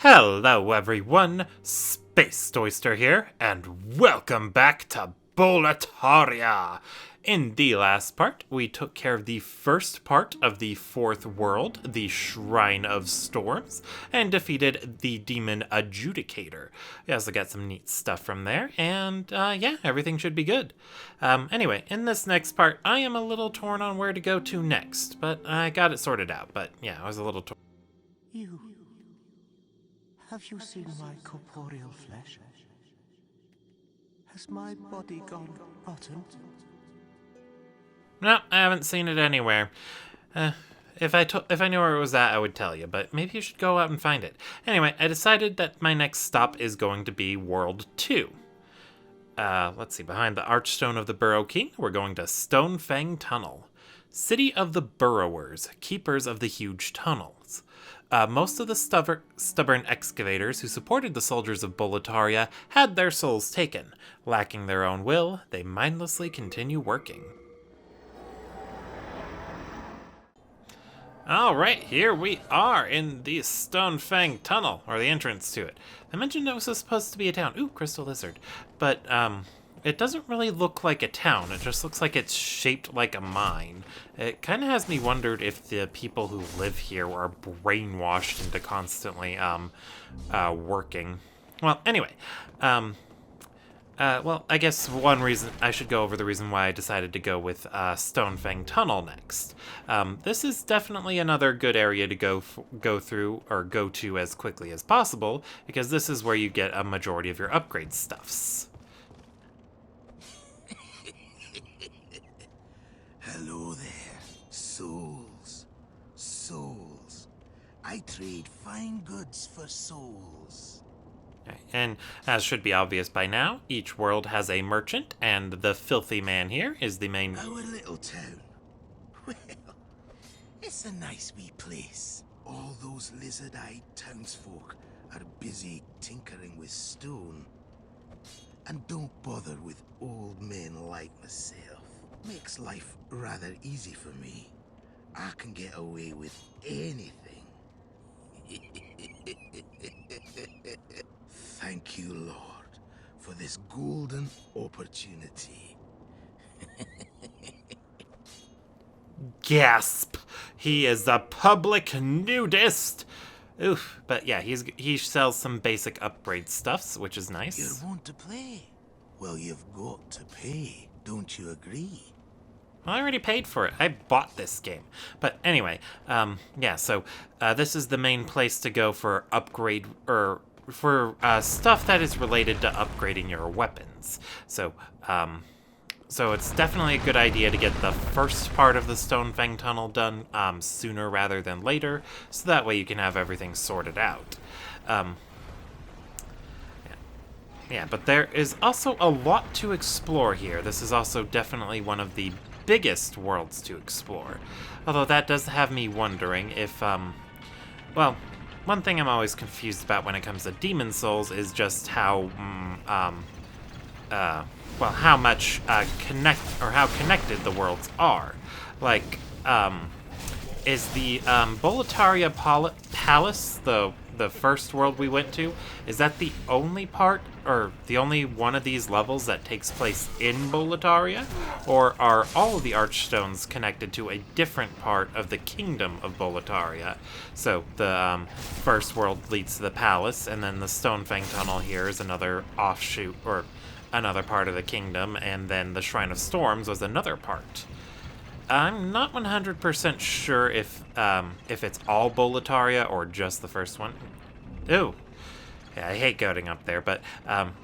Hello everyone, Space Oyster here, and welcome back to Boletaria! In the last part, we took care of the first part of the fourth world, the Shrine of Storms, and defeated the Demon Adjudicator. We also got some neat stuff from there, and yeah, everything should be good. Anyway, in this next part, I am a little torn on where to go to next, but I got it sorted out, but yeah, I was a little torn. Have you seen my corporeal flesh? Has my body gone rotten? No, I haven't seen it anywhere. If I knew where it was at, I would tell you, but maybe you should go out and find it. Anyway, I decided that my next stop is going to be World 2. Let's see, behind the Archstone of the Burrow King, we're going to Stonefang Tunnel. City of the Burrowers, keepers of the huge tunnels. Most of the stubborn excavators who supported the soldiers of Boletaria had their souls taken. Lacking their own will, they mindlessly continue working. Alright, here we are in the Stonefang Tunnel, or the entrance to it. I mentioned it was supposed to be a town. Ooh, Crystal Lizard. But, it doesn't really look like a town. It just looks like it's shaped like a mine. It kind of has me wondered if the people who live here are brainwashed into constantly working. Well, anyway, well, I guess one reason I should go over the reason why I decided to go with Stonefang Tunnel next. This is definitely another good area to go through or go to as quickly as possible, because this is where you get a majority of your upgrade stuffs. Hello there, souls. Souls. I trade fine goods for souls. And as should be obvious by now, each world has a merchant, and the filthy man here is the main... Our little town. Well, it's a nice wee place. All those lizard-eyed townsfolk are busy tinkering with stone. And don't bother with old men like myself. Makes life rather easy for me. I can get away with anything. Thank you, Lord, for this golden opportunity. Gasp! He is a public nudist! Oof, but yeah, he sells some basic upgrade stuffs, which is nice. You want to play? Well, you've got to pay. Don't you agree? Well, I already paid for it. I bought this game. But anyway, yeah, so this is the main place to go for upgrade, or for stuff that is related to upgrading your weapons. So, so it's definitely a good idea to get the first part of the Stonefang Tunnel done sooner rather than later, so that way you can have everything sorted out. Yeah, but there is also a lot to explore here. This is also definitely one of the biggest worlds to explore. Although that does have me wondering if, well, one thing I'm always confused about when it comes to Demon Souls is just how, well, how much, how connected the worlds are. Like, is the, Boletaria Palace, the first world we went to, is that the only part, or the only one of these levels that takes place in Boletaria? Or are all of the Archstones connected to a different part of the kingdom of Boletaria? So the first world leads to the palace, and then the Stonefang Tunnel here is another offshoot, or another part of the kingdom, and then the Shrine of Storms was another part. I'm not 100% sure if it's all Boletaria or just the first one. Ooh. Yeah, I hate going up there, but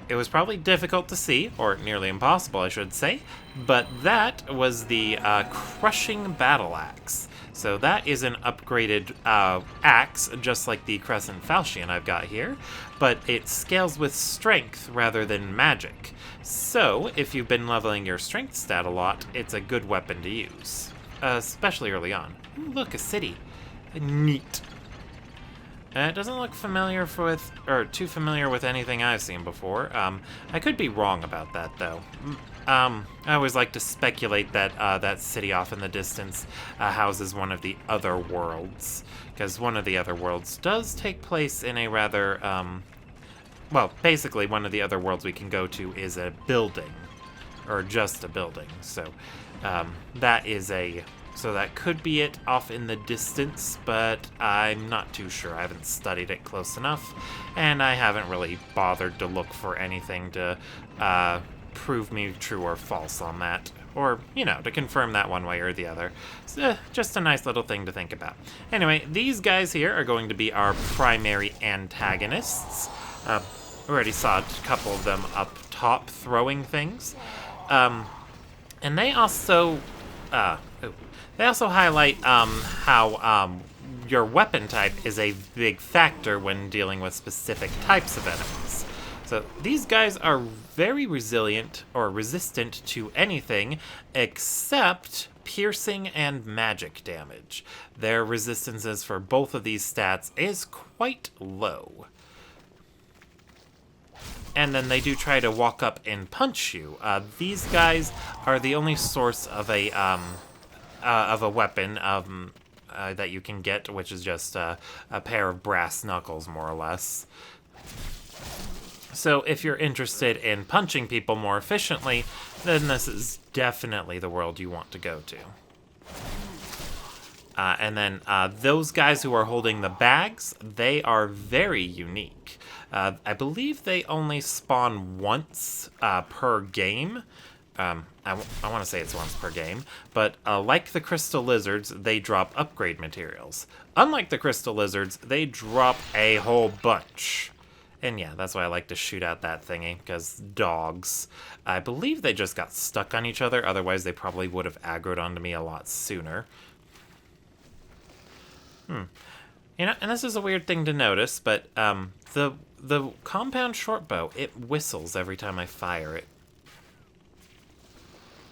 it was probably difficult to see, or nearly impossible, I should say. But that was the Crushing Battle Axe. So that is an upgraded axe, just like the Crescent Falchion I've got here, but it scales with strength rather than magic. So, if you've been leveling your strength stat a lot, it's a good weapon to use, especially early on. Ooh, look, a city. Neat. It doesn't look familiar with, or too familiar with anything I've seen before. I could be wrong about that, though. I always like to speculate that that city off in the distance houses one of the other worlds, because one of the other worlds does take place in a rather, well, basically one of the other worlds we can go to is a building, or just a building. So so that could be it off in the distance, but I'm not too sure. I haven't studied it close enough, and I haven't really bothered to look for anything to prove me true or false on that, or, you know, to confirm that one way or the other. So, just a nice little thing to think about. Anyway, these guys here are going to be our primary antagonists. Already saw a couple of them up top throwing things. And they also highlight how your weapon type is a big factor when dealing with specific types of enemies. So these guys are very resilient or resistant to anything except piercing and magic damage. Their resistances for both of these stats is quite low. And then they do try to walk up and punch you. These guys are the only source of a weapon that you can get, which is just a pair of brass knuckles, more or less. So if you're interested in punching people more efficiently, then this is definitely the world you want to go to. And then those guys who are holding the bags, they are very unique. I believe they only spawn once per game. I want to say it's once per game, but like the crystal lizards, they drop upgrade materials. Unlike the crystal lizards, they drop a whole bunch. And yeah, that's why I like to shoot out that thingy, because dogs. I believe they just got stuck on each other, otherwise they probably would have aggroed onto me a lot sooner. You know, and this is a weird thing to notice, but the compound shortbow, it whistles every time I fire it.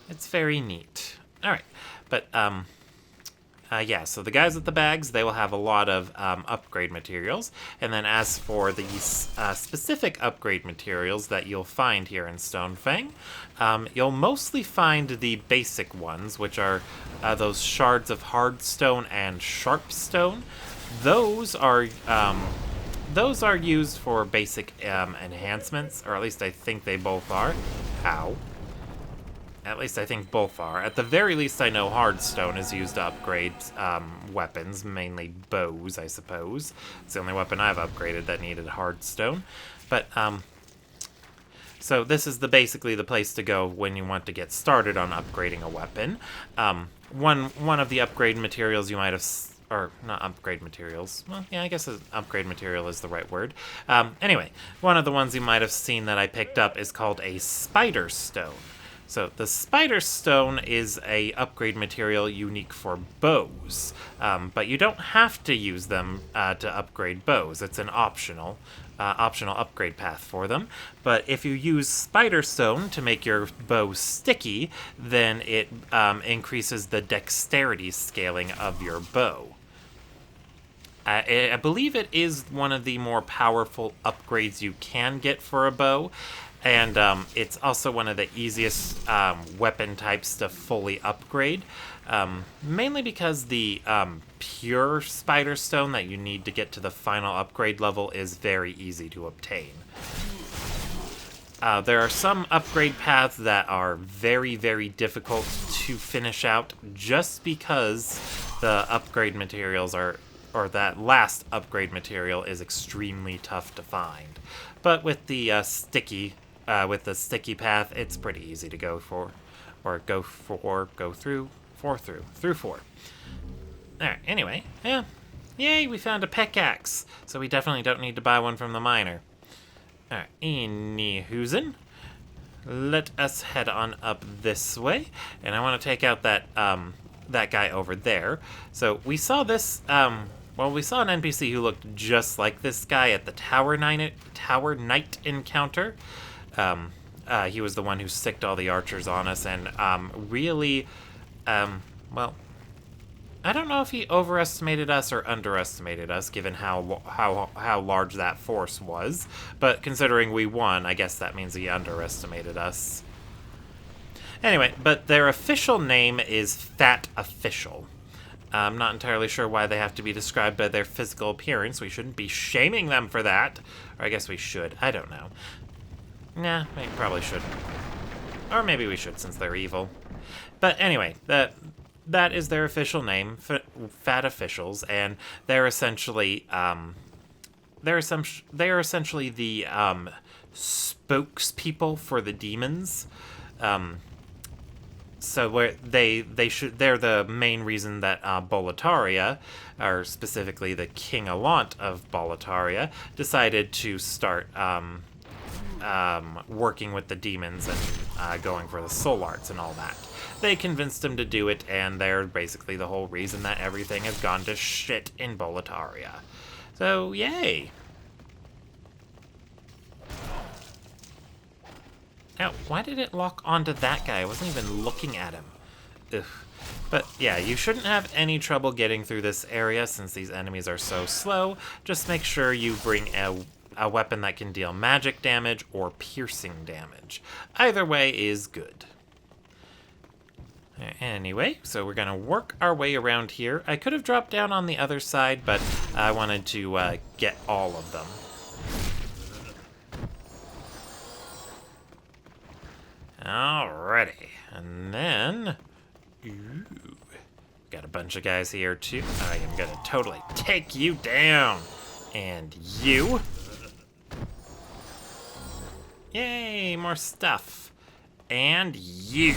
It's very neat. Alright, but yeah, so the guys with the bags, they will have a lot of upgrade materials. And then as for these specific upgrade materials that you'll find here in Stonefang, you'll mostly find the basic ones, which are those shards of hardstone and sharpstone. Those are used for basic enhancements, or at least I think they both are. Ow. At least I think both are. At the very least, I know hardstone is used to upgrade weapons, mainly bows, I suppose. It's the only weapon I've upgraded that needed hardstone. But, so this is basically the place to go when you want to get started on upgrading a weapon. One of the upgrade materials you might have... or not upgrade materials. Well, yeah, I guess an upgrade material is the right word. Anyway, one of the ones you might have seen that I picked up is called a spider stone. So the spider stone is a upgrade material unique for bows, but you don't have to use them to upgrade bows. It's an optional upgrade path for them. But if you use spider stone to make your bow sticky, then it increases the dexterity scaling of your bow. I believe it is one of the more powerful upgrades you can get for a bow. And it's also one of the easiest weapon types to fully upgrade, mainly because the pure spider stone that you need to get to the final upgrade level is very easy to obtain. There are some upgrade paths that are very, very difficult to finish out just because the upgrade materials are, or that last upgrade material is extremely tough to find. But with the sticky path, it's pretty easy to go through. Alright, anyway, yeah. Yay, we found a pickaxe. So we definitely don't need to buy one from the miner. Alright, anywhoozin. Let us head on up this way. And I want to take out that guy over there. So we saw this, we saw an NPC who looked just like this guy at the Tower Knight encounter. He was the one who sicked all the archers on us, and really, I don't know if he overestimated us or underestimated us, given how large that force was. But considering we won, I guess that means he underestimated us. Anyway, but their official name is Fat Official. I'm not entirely sure why they have to be described by their physical appearance. We shouldn't be shaming them for that. Or I guess we should. I don't know. Nah, we probably shouldn't. Or maybe we should, since they're evil. But anyway, that is their official name, Fat Officials, and they're essentially the spokespeople for the demons. So they're the main reason that Boletaria, or specifically the King Allant of Boletaria, decided to start working with the demons and going for the soul arts and all that. They convinced him to do it, and they're basically the whole reason that everything has gone to shit in Boletaria. So, yay! Now, why did it lock onto that guy? I wasn't even looking at him. Ugh. But yeah, you shouldn't have any trouble getting through this area since these enemies are so slow. Just make sure you bring a weapon that can deal magic damage or piercing damage. Either way is good. Anyway, so we're gonna work our way around here. I could have dropped down on the other side, but I wanted to get all of them. Alrighty, and then, got a bunch of guys here too. I am gonna totally take you down, and you. Yay, more stuff, and you.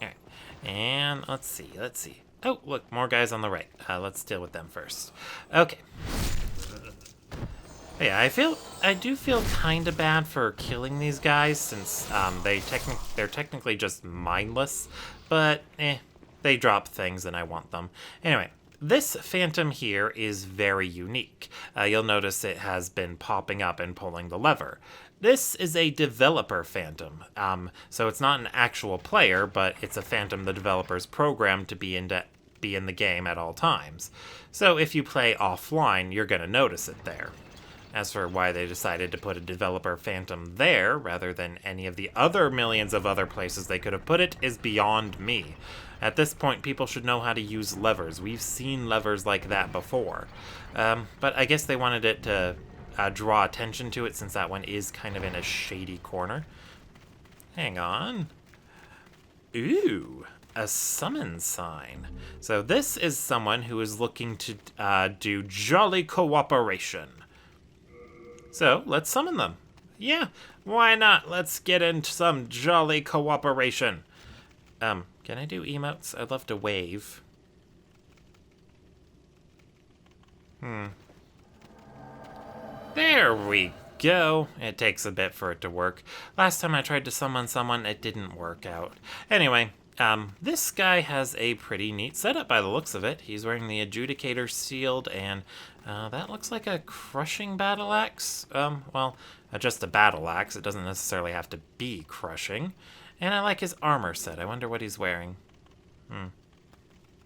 Alright, and let's see. Oh, look, more guys on the right. Let's deal with them first. Okay. Yeah, I do feel kind of bad for killing these guys since they're technically just mindless, but they drop things and I want them. Anyway, this phantom here is very unique. You'll notice it has been popping up and pulling the lever. This is a developer phantom, so it's not an actual player, but it's a phantom the developers programmed to be in the game at all times. So if you play offline, you're going to notice it there. As for why they decided to put a developer phantom there rather than any of the other millions of other places they could have put it is beyond me. At this point, people should know how to use levers. We've seen levers like that before. But I guess they wanted it to draw attention to it since that one is kind of in a shady corner. Hang on. Ooh, a summon sign. So this is someone who is looking to do jolly cooperation. So, let's summon them. Yeah, why not? Let's get into some jolly cooperation. Can I do emotes? I'd love to wave. There we go. It takes a bit for it to work. Last time I tried to summon someone, it didn't work out. Anyway, this guy has a pretty neat setup by the looks of it. He's wearing the Adjudicator shield, and that looks like a crushing battle axe. Well, just a battle axe. It doesn't necessarily have to be crushing. And I like his armor set. I wonder what he's wearing.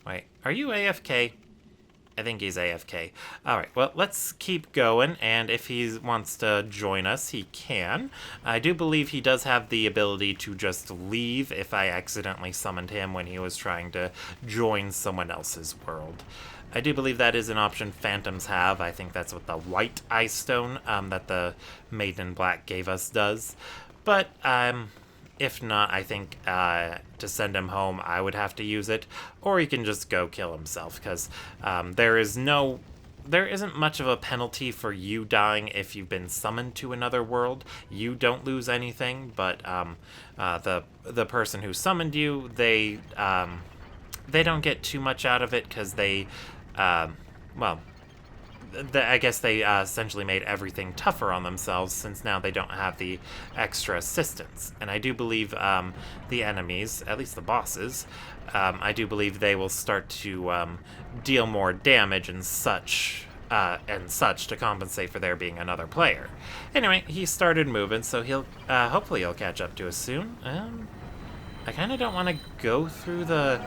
Wait, are you AFK? I think he's AFK. Alright, well, let's keep going, and if he wants to join us, he can. I do believe he does have the ability to just leave if I accidentally summoned him when he was trying to join someone else's world. I do believe that is an option phantoms have. I think that's what the white ice stone that the Maiden in Black gave us does. But, if not, I think to send him home, I would have to use it, or he can just go kill himself, because there isn't much of a penalty for you dying if you've been summoned to another world. You don't lose anything, but the person who summoned you, they don't get too much out of it, because I guess they essentially made everything tougher on themselves since now they don't have the extra assistance. And I do believe the enemies, at least the bosses, I do believe they will start to deal more damage and such to compensate for there being another player. Anyway, he started moving, so hopefully he'll catch up to us soon. I kind of don't want to go through the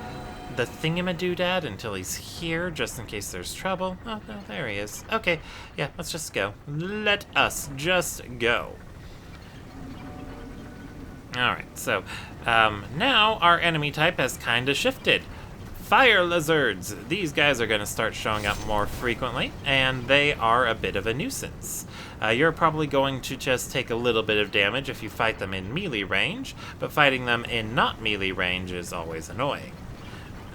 thingamadoodad until he's here, just in case there's trouble. Oh, no, there he is. Okay, yeah, let's just go. Let us just go. Alright, so now our enemy type has kind of shifted. Fire lizards! These guys are going to start showing up more frequently, and they are a bit of a nuisance. You're probably going to just take a little bit of damage if you fight them in melee range, but fighting them in not melee range is always annoying.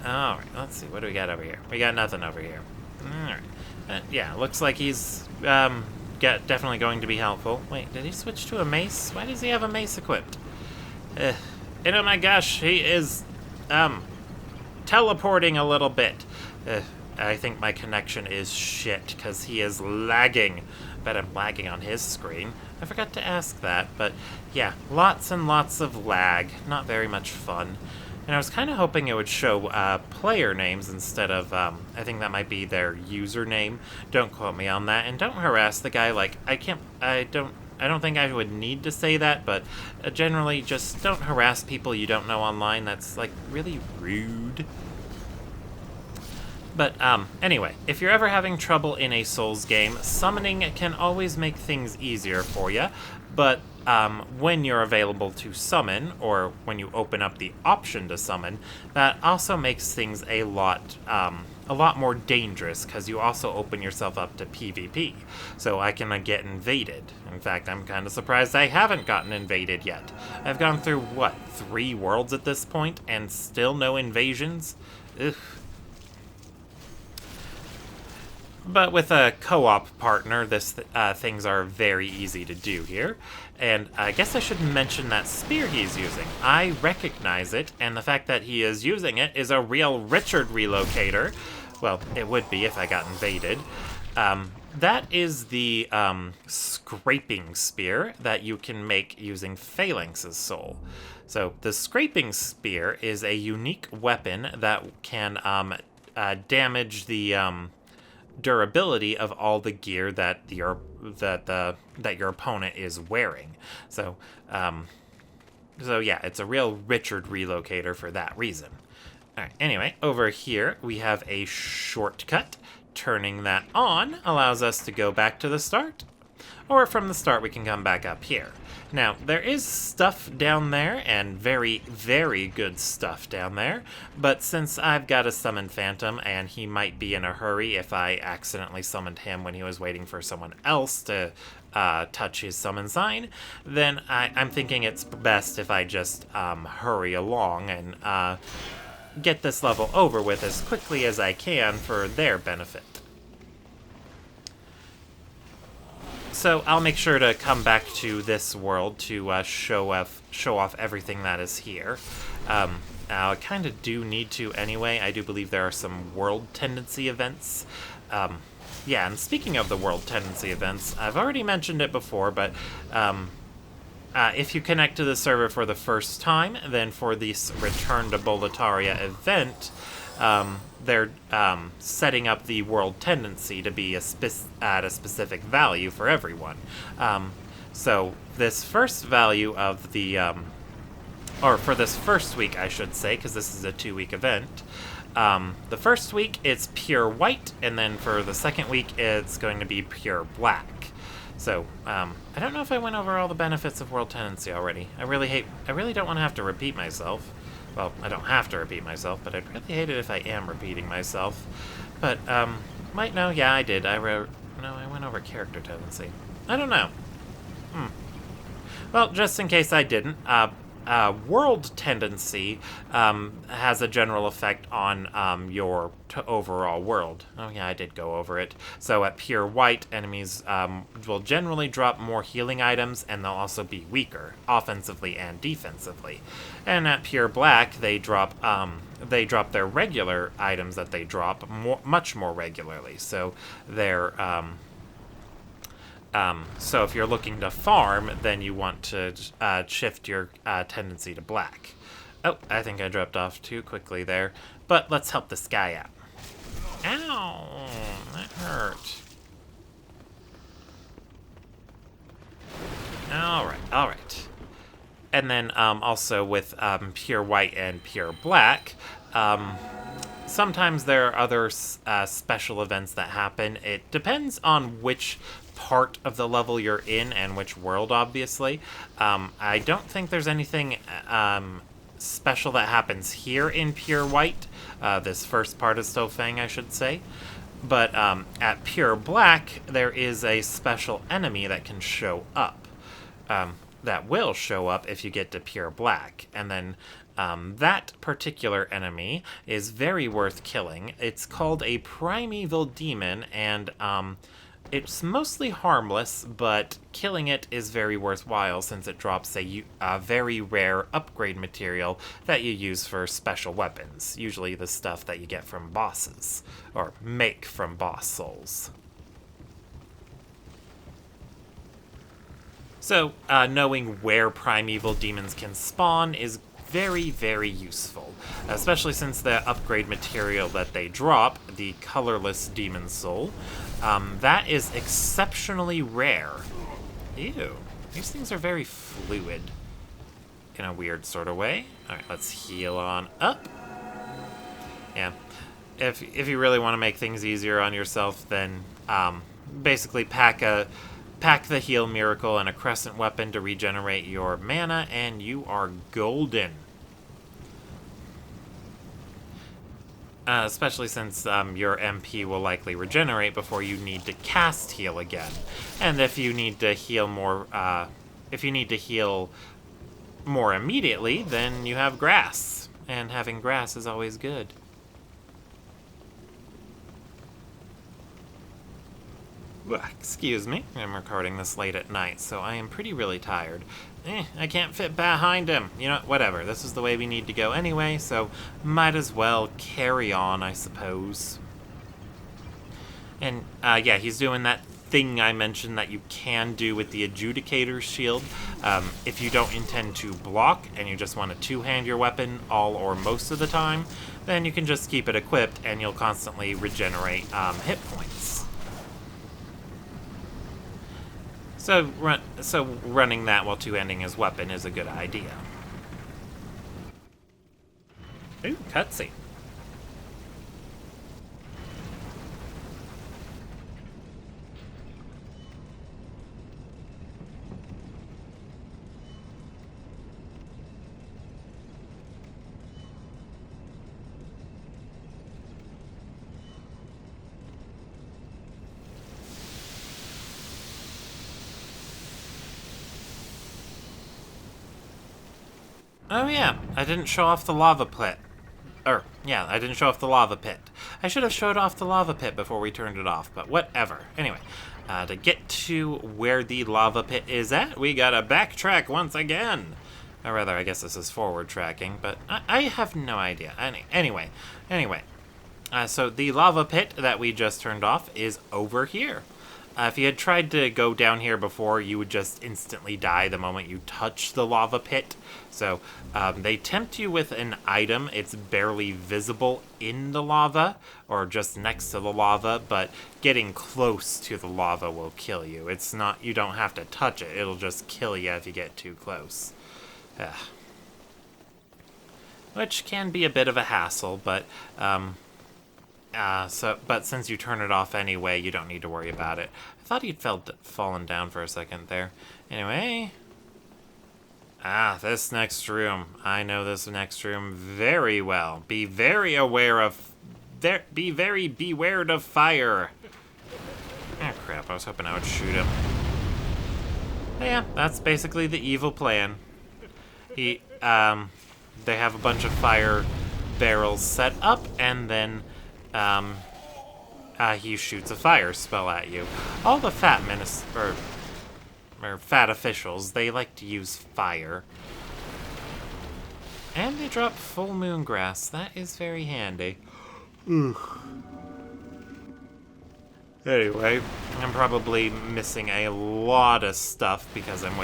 Alright, let's see, what do we got over here? We got nothing over here. Alright, yeah, looks like he's definitely going to be helpful. Wait, did he switch to a mace? Why does he have a mace equipped? And oh my gosh, he is, teleporting a little bit. I think my connection is shit, because he is lagging. Bet I'm lagging on his screen. I forgot to ask that, but yeah, lots and lots of lag. Not very much fun. And I was kind of hoping it would show player names instead of, I think that might be their username. Don't quote me on that, and don't harass the guy. Like, I don't think I would need to say that, but generally just don't harass people you don't know online. That's, like, really rude. But, anyway, if you're ever having trouble in a Souls game, summoning can always make things easier for you, but when you're available to summon, or when you open up the option to summon, that also makes things a lot more dangerous, because you also open yourself up to PvP, so I can get invaded. In fact, I'm kind of surprised I haven't gotten invaded yet. I've gone through, what, 3 worlds at this point, and still no invasions? Ugh. But with a co-op partner, things are very easy to do here. And I guess I should mention that spear he's using. I recognize it, and the fact that he is using it is a real Richard relocator. Well, it would be if I got invaded. That is the scraping spear that you can make using Phalanx's soul. So the scraping spear is a unique weapon that can damage the durability of all the gear that your opponent is wearing. So yeah, it's a real Richard relocator for that reason. All right. Anyway, over here we have a shortcut. Turning that on allows us to go back to the start, or from the start we can come back up here. Now, there is stuff down there, and very, very good stuff down there, but since I've got to summon Phantom, and he might be in a hurry if I accidentally summoned him when he was waiting for someone else to touch his summon sign, then I'm thinking it's best if I just hurry along and get this level over with as quickly as I can for their benefit. So I'll make sure to come back to this world to show off everything that is here. I kind of do need to anyway. I do believe there are some world tendency events. Yeah, and speaking of the world tendency events, I've already mentioned it before, but if you connect to the server for the first time, then for this Return to Boletaria event, they're setting up the world tendency to be at a specific value for everyone. So this first value of the, or for this first week, I should say, because this is a 2-week event, the first week it's pure white, and then for the second week it's going to be pure black. So, I don't know if I went over all the benefits of world tendency already. I really don't want to have to repeat myself. Well, I don't have to repeat myself, but I'd really hate it if I am repeating myself. But, might know, yeah, I did. I went over character tendency. I don't know. Well, just in case I didn't, world tendency has a general effect on your overall world. Oh yeah, I did go over it. So at pure white, enemies will generally drop more healing items, and they'll also be weaker, offensively and defensively. And at pure black, they drop their regular items that they drop much more regularly. So they're so if you're looking to farm, then you want to shift your tendency to black. Oh, I think I dropped off too quickly there. But let's help this guy out. Ow! That hurt. Alright. And then also with pure white and pure black, sometimes there are other special events that happen. It depends on which part of the level you're in and which world, obviously. I don't think there's anything special that happens here in pure white, this first part of Stonefang, I should say. But at pure black, there is a special enemy that can show up. That will show up if you get to pure black. And then that particular enemy is very worth killing. It's called a primeval demon, and it's mostly harmless, but killing it is very worthwhile since it drops a very rare upgrade material that you use for special weapons, usually the stuff that you get from bosses, or make from boss souls. So, knowing where primeval demons can spawn is very, very useful, especially since the upgrade material that they drop, the colorless demon soul, that is exceptionally rare. Ew, these things are very fluid in a weird sort of way. Alright, let's heal on up. Yeah, if you really want to make things easier on yourself, then basically pack the heal miracle and a crescent weapon to regenerate your mana, and you are golden. Especially since your MP will likely regenerate before you need to cast heal again. And if you need to heal more, immediately, then you have grass. And having grass is always good. Excuse me, I'm recording this late at night, so I am really tired. I can't fit behind him. You know, whatever. This is the way we need to go anyway, so might as well carry on, I suppose. And, yeah, he's doing that thing I mentioned that you can do with the Adjudicator's shield. If you don't intend to block and you just want to two-hand your weapon all or most of the time, then you can just keep it equipped and you'll constantly regenerate hit points. So running that while two-handing his weapon is a good idea. Ooh, cutscene. Oh yeah, I didn't show off the lava pit. I didn't show off the lava pit. I should have showed off the lava pit before we turned it off, but whatever. Anyway, to get to where the lava pit is at, we gotta backtrack once again. Or rather, I guess this is forward tracking, but I have no idea. Anyway. So the lava pit that we just turned off is over here. If you had tried to go down here before, you would just instantly die the moment you touch the lava pit. So they tempt you with an item. It's barely visible in the lava or just next to the lava, but getting close to the lava will kill you. It's not, you don't have to touch it. It'll just kill you if you get too close. Which can be a bit of a hassle, but but since you turn it off anyway, you don't need to worry about it. I thought he'd fallen down for a second there. Anyway. This next room. I know this next room very well. Be very beware of fire. Oh crap, I was hoping I would shoot him. But yeah, that's basically the evil plan. They have a bunch of fire barrels set up, and then he shoots a fire spell at you. All the fat fat officials, they like to use fire. And they drop full moon grass. That is very handy. Anyway, I'm probably missing a lot of stuff because I'm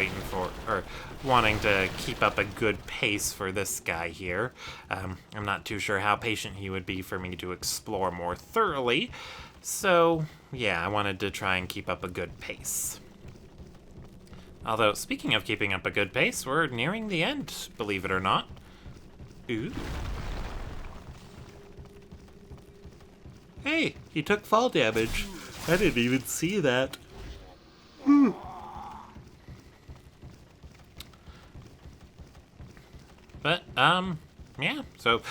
wanting to keep up a good pace for this guy here. I'm not too sure how patient he would be for me to explore more thoroughly. So, yeah, I wanted to try and keep up a good pace. Although, speaking of keeping up a good pace, we're nearing the end, believe it or not. Ooh. Hey, he took fall damage. I didn't even see that. But, yeah, so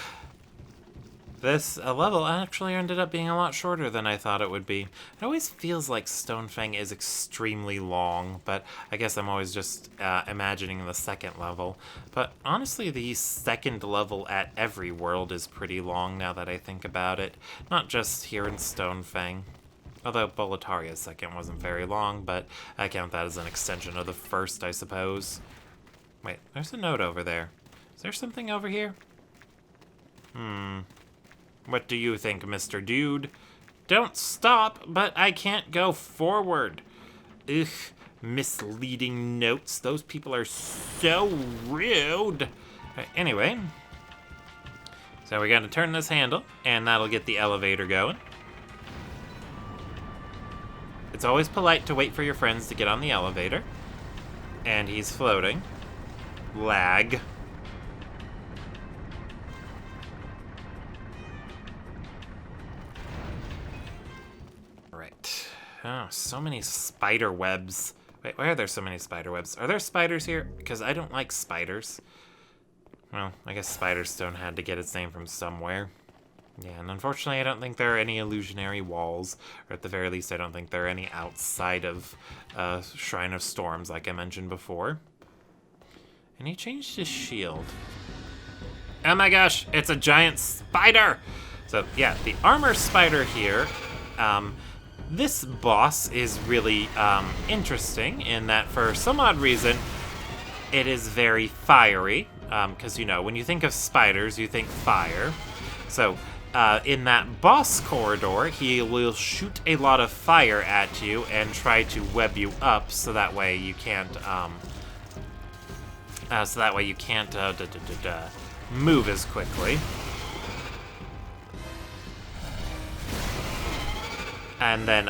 this level actually ended up being a lot shorter than I thought it would be. It always feels like Stonefang is extremely long, but I guess I'm always just imagining the second level. But honestly, the second level at every world is pretty long now that I think about it. Not just here in Stonefang. Although Boletaria's second wasn't very long, but I count that as an extension of the first, I suppose. Wait, there's a note over there. Is there something over here? What do you think, Mr. Dude? Don't stop, but I can't go forward. Ugh, misleading notes. Those people are so rude. Anyway, so we gotta turn this handle, and that'll get the elevator going. It's always polite to wait for your friends to get on the elevator. And he's floating. Lag. Right. Oh, so many spider webs. Wait, why are there so many spider webs? Are there spiders here? Because I don't like spiders. Well, I guess Spiderstone had to get its name from somewhere. Yeah, and unfortunately I don't think there are any illusionary walls, or at the very least I don't think there are any outside of Shrine of Storms like I mentioned before. And he changed his shield. Oh my gosh, it's a giant spider! So yeah, the armor spider here, this boss is really interesting in that for some odd reason it is very fiery, because you know, when you think of spiders you think fire. So in that boss corridor, he will shoot a lot of fire at you and try to web you up, so that way you can't, move as quickly. And then,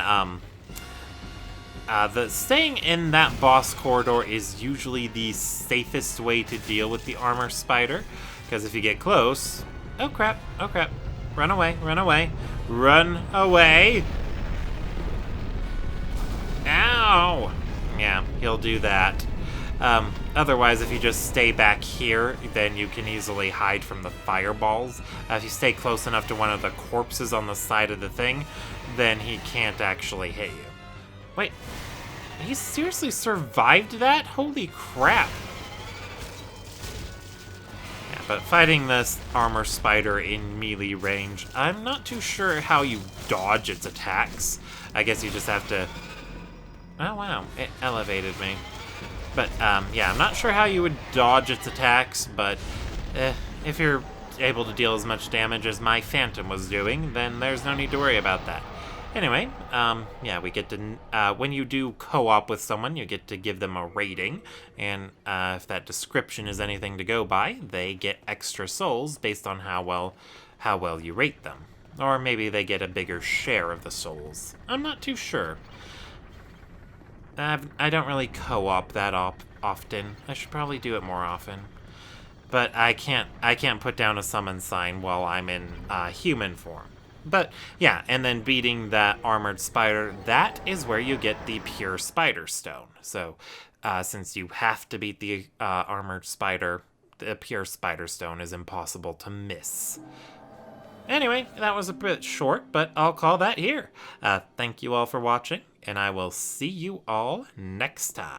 the staying in that boss corridor is usually the safest way to deal with the armor spider, because if you get close, oh crap, oh crap. Run away, run away, run away! Ow! Yeah, he'll do that. Otherwise, if you just stay back here, then you can easily hide from the fireballs. If you stay close enough to one of the corpses on the side of the thing, then he can't actually hit you. Wait, he seriously survived that? Holy crap! But fighting this armor spider in melee range, I'm not too sure how you dodge its attacks. I guess you just have to... Oh wow, it elevated me. But yeah, I'm not sure how you would dodge its attacks, but if you're able to deal as much damage as my Phantom was doing, then there's no need to worry about that. Anyway, yeah, we get to, when you do co-op with someone, you get to give them a rating, and if that description is anything to go by, they get extra souls based on how well you rate them. Or maybe they get a bigger share of the souls. I'm not too sure. I don't really co-op that often. I should probably do it more often. But I can't put down a summon sign while I'm in human form. But yeah, and then beating that armored spider, that is where you get the pure spider stone. So since you have to beat the armored spider, the pure spider stone is impossible to miss. Anyway, that was a bit short, but I'll call that here. Thank you all for watching, and I will see you all next time.